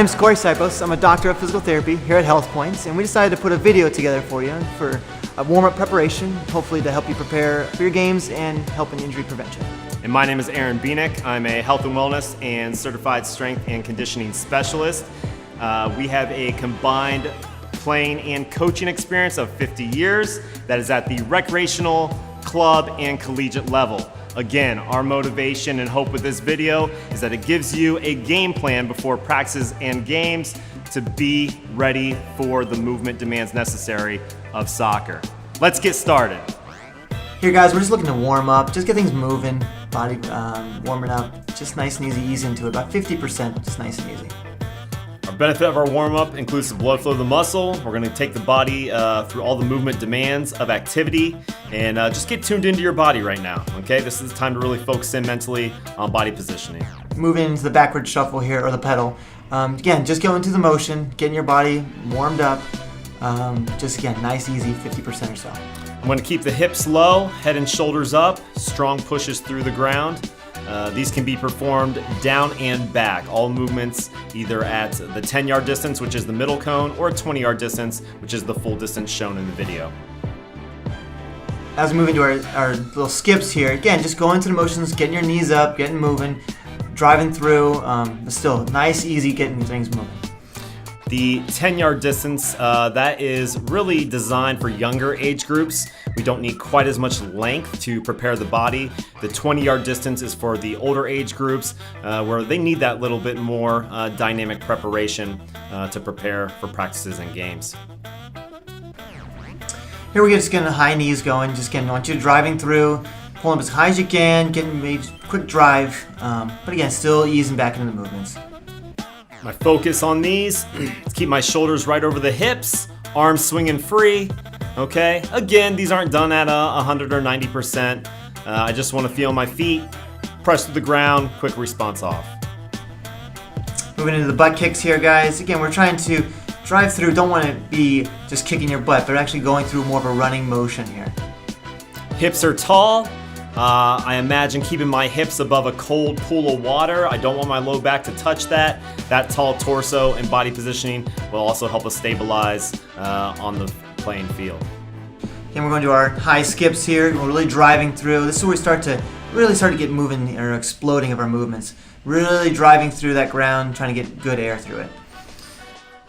name's Corey Sipos. I'm a doctor of physical therapy here at HealthPoint, and we decided to put a video together for you for a warm-up preparation, hopefully to help you prepare for your games and help in injury prevention. And my name is Aaron Bienick. I'm a health and wellness and certified strength and conditioning specialist. We have a combined playing and coaching experience of 50 years that is at the recreational, club, and collegiate level. Again, our motivation and hope with this video is that it gives you a game plan before practices and games to be ready for the movement demands necessary of soccer. Let's get started. Here guys, we're just looking to warm up, just get things moving, body warming up, just nice and easy into it, about 50%, just nice and easy. Our benefit of our warm-up includes the blood flow to the muscle. We're going to take the body through all the movement demands of activity and just get tuned into your body right now, okay? This is the time to really focus in mentally on body positioning. Moving into the backward shuffle here, or the pedal. Again, just go into the motion, getting your body warmed up. Just again, nice, easy, 50% or so. I'm going to keep the hips low, head and shoulders up, strong pushes through the ground. These can be performed down and back, all movements either at the 10-yard distance, which is the middle cone, or a 20-yard distance, which is the full distance shown in the video. As we move into our little skips here, again, just go into the motions, getting your knees up, getting moving, driving through, but still nice, easy, getting things moving. The 10-yard distance, that is really designed for younger age groups. We don't need quite as much length to prepare the body. The 20-yard distance is for the older age groups where they need that little bit more dynamic preparation to prepare for practices and games. Here we go, just getting the high knees going. Just again, I want you driving through, pulling up as high as you can, getting maybe quick drive, but again, still easing back into the movements. My focus on these is keep my shoulders right over the hips, arms swinging free, okay? Again, these aren't done at 100 or 90%. I just want to feel my feet, press to the ground, quick response off. Moving into the butt kicks here, guys. Again, we're trying to drive through, don't want to be just kicking your butt, but actually going through more of a running motion here. Hips are tall. I imagine keeping my hips above a cold pool of water. I don't want my low back to touch that. That tall torso and body positioning will also help us stabilize on the playing field. Again, we're going to our high skips here. We're really driving through. This is where we start to get moving or exploding of our movements. Really driving through that ground, trying to get good air through it.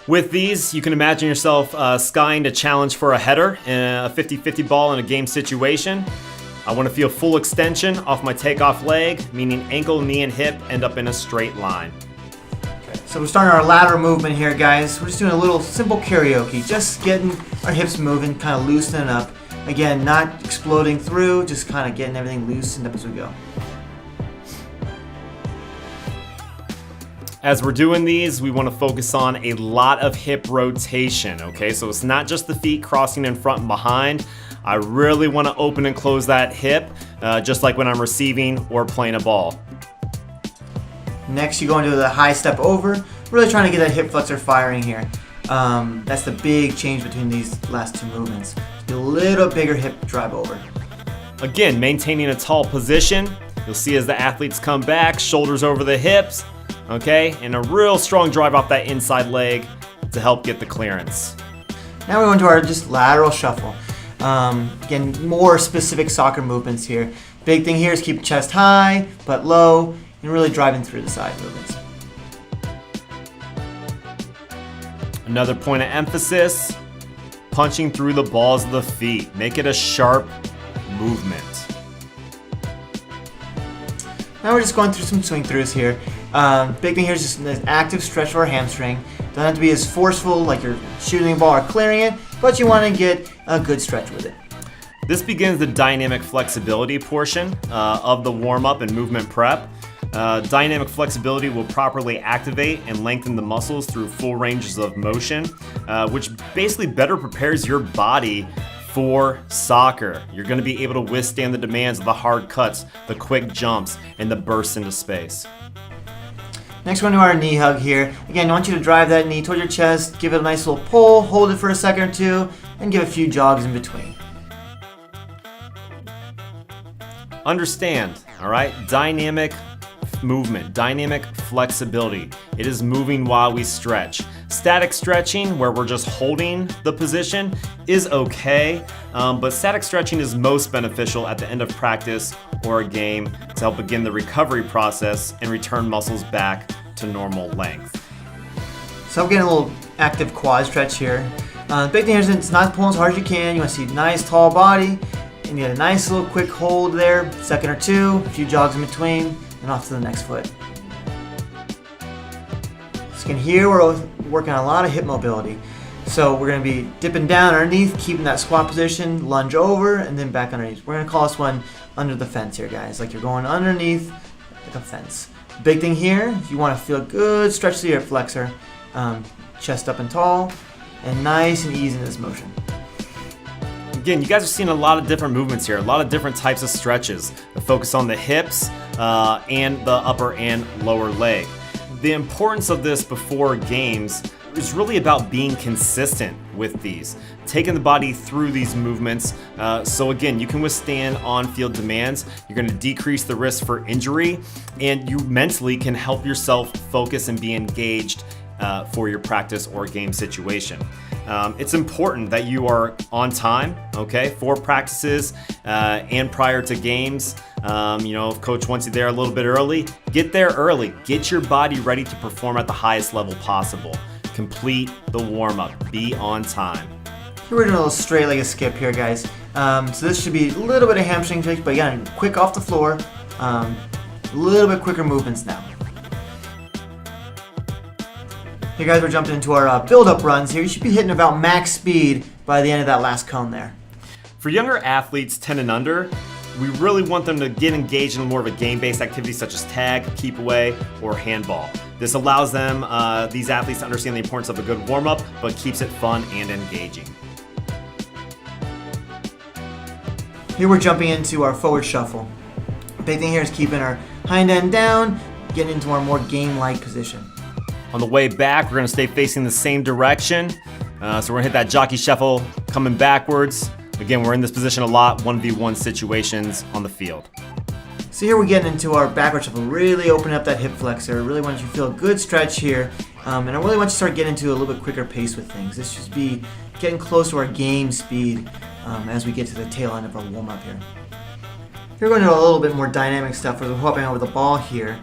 With these, you can imagine yourself skying a challenge for a header in a 50-50 ball in a game situation. I want to feel full extension off my takeoff leg, meaning ankle, knee, and hip end up in a straight line. Okay, so we're starting our lateral movement here, guys. We're just doing a little simple karaoke, just getting our hips moving, kind of loosening up. Again, not exploding through, just kind of getting everything loosened up as we go. As we're doing these, we want to focus on a lot of hip rotation, okay? So it's not just the feet crossing in front and behind. I really want to open and close that hip, just like when I'm receiving or playing a ball. Next, you go into the high step over, really trying to get that hip flexor firing here. That's the big change between these last two movements. A little bigger hip drive over. Again, maintaining a tall position. You'll see as the athletes come back, shoulders over the hips, okay? And a real strong drive off that inside leg to help get the clearance. Now we go into our just lateral shuffle. Again, more specific soccer movements here. Big thing here is keep chest high, but low, and really driving through the side movements. Another point of emphasis, punching through the balls of the feet. Make it a sharp movement. Now we're just going through some swing throughs here. Big thing here is just an active stretch of our hamstring. Doesn't have to be as forceful like you're shooting the ball or clearing it, but you want to get a good stretch with it. This begins the dynamic flexibility portion of the warm-up and movement prep. Dynamic flexibility will properly activate and lengthen the muscles through full ranges of motion, which basically better prepares your body for soccer. You're going to be able to withstand the demands of the hard cuts, the quick jumps, and the bursts into space. Next one to our knee hug here. Again, I want you to drive that knee toward your chest, give it a nice little pull, hold it for a second or two, and give a few jogs in between. Understand, all right, dynamic movement, dynamic flexibility. It is moving while we stretch. Static stretching, where we're just holding the position, is okay, but static stretching is most beneficial at the end of practice or a game to help begin the recovery process and return muscles back to normal length. So I'm getting a little active quad stretch here. The big thing is it's not pulling as hard as you can. You want to see a nice tall body, and you get a nice little quick hold there, second or two, a few jogs in between, and off to the next foot. So you can hear we're working on a lot of hip mobility. So we're going to be dipping down underneath, keeping that squat position, lunge over, and then back underneath. We're going to call this one under the fence here, guys. Like you're going underneath like a fence. Big thing here, if you want to feel good, stretch the hip flexor, chest up and tall, and nice and easy in this motion. Again, you guys are seeing a lot of different movements here, a lot of different types of stretches that focus on the hips and the upper and lower leg. The importance of this before games is really about being consistent with these, taking the body through these movements. So again, you can withstand on-field demands, you're going to decrease the risk for injury, and you mentally can help yourself focus and be engaged for your practice or game situation. It's important that you are on time, okay, for practices and prior to games. If coach wants you there a little bit early, get there early. Get your body ready to perform at the highest level possible. Complete the warm-up. Be on time. Here we're doing a little straight-legged skip here, guys. So this should be a little bit of hamstring shake, but again, quick off the floor. A little bit quicker movements now. Hey guys, we're jumping into our build-up runs here. You should be hitting about max speed by the end of that last cone there. For younger athletes 10 and under, we really want them to get engaged in more of a game-based activity such as tag, keep away, or handball. This allows them, these athletes, to understand the importance of a good warm-up, but keeps it fun and engaging. Here we're jumping into our forward shuffle. Big thing here is keeping our hind end down, getting into our more game-like position. On the way back, we're going to stay facing the same direction. So we're going to hit that jockey shuffle coming backwards. Again, we're in this position a lot, 1v1 situations on the field. So here we're getting into our backward shuffle, really opening up that hip flexor. Really want you to feel a good stretch here. And I really want you to start getting into a little bit quicker pace with things. This should be getting close to our game speed as we get to the tail end of our warm-up here. Here we're going to do a little bit more dynamic stuff where we're hopping over the ball here.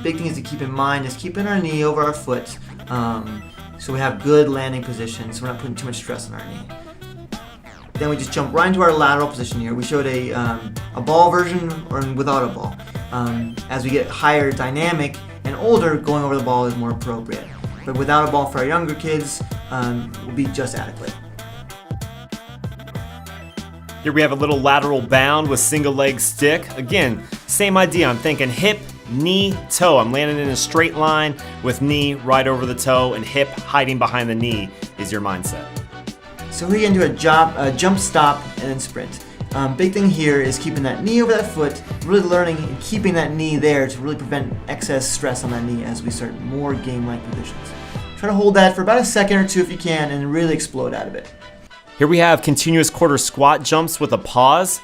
Big thing is to keep in mind is keeping our knee over our foot so we have good landing position, so we're not putting too much stress on our knee. Then we just jump right into our lateral position here. We showed a ball version or without a ball. As we get higher dynamic and older, going over the ball is more appropriate. But without a ball for our younger kids will be just adequate. Here we have a little lateral bound with single leg stick. Again, same idea. I'm thinking hip, knee, toe. I'm landing in a straight line with knee right over the toe and hip hiding behind the knee is your mindset. So we get into a jump, stop, and then sprint. Big thing here is keeping that knee over that foot, really learning and keeping that knee there to really prevent excess stress on that knee as we start more game-like positions. Try to hold that for about a second or two if you can and really explode out of it. Here we have continuous quarter squat jumps with a pause.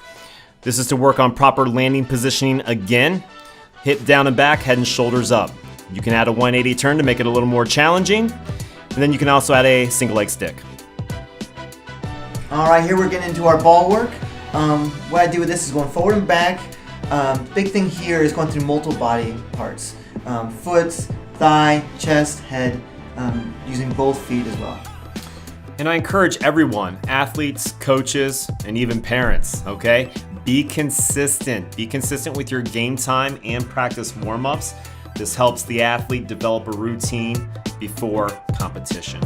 This is to work on proper landing positioning again. Hip down and back, head and shoulders up. You can add a 180 turn to make it a little more challenging. And then you can also add a single leg stick. All right, here we're getting into our ball work. What I do with this is going forward and back. Big thing here is going through multiple body parts. Foot, thigh, chest, head, using both feet as well. And I encourage everyone, athletes, coaches, and even parents, okay? Be consistent. Be consistent with your game time and practice warm-ups. This helps the athlete develop a routine before competition.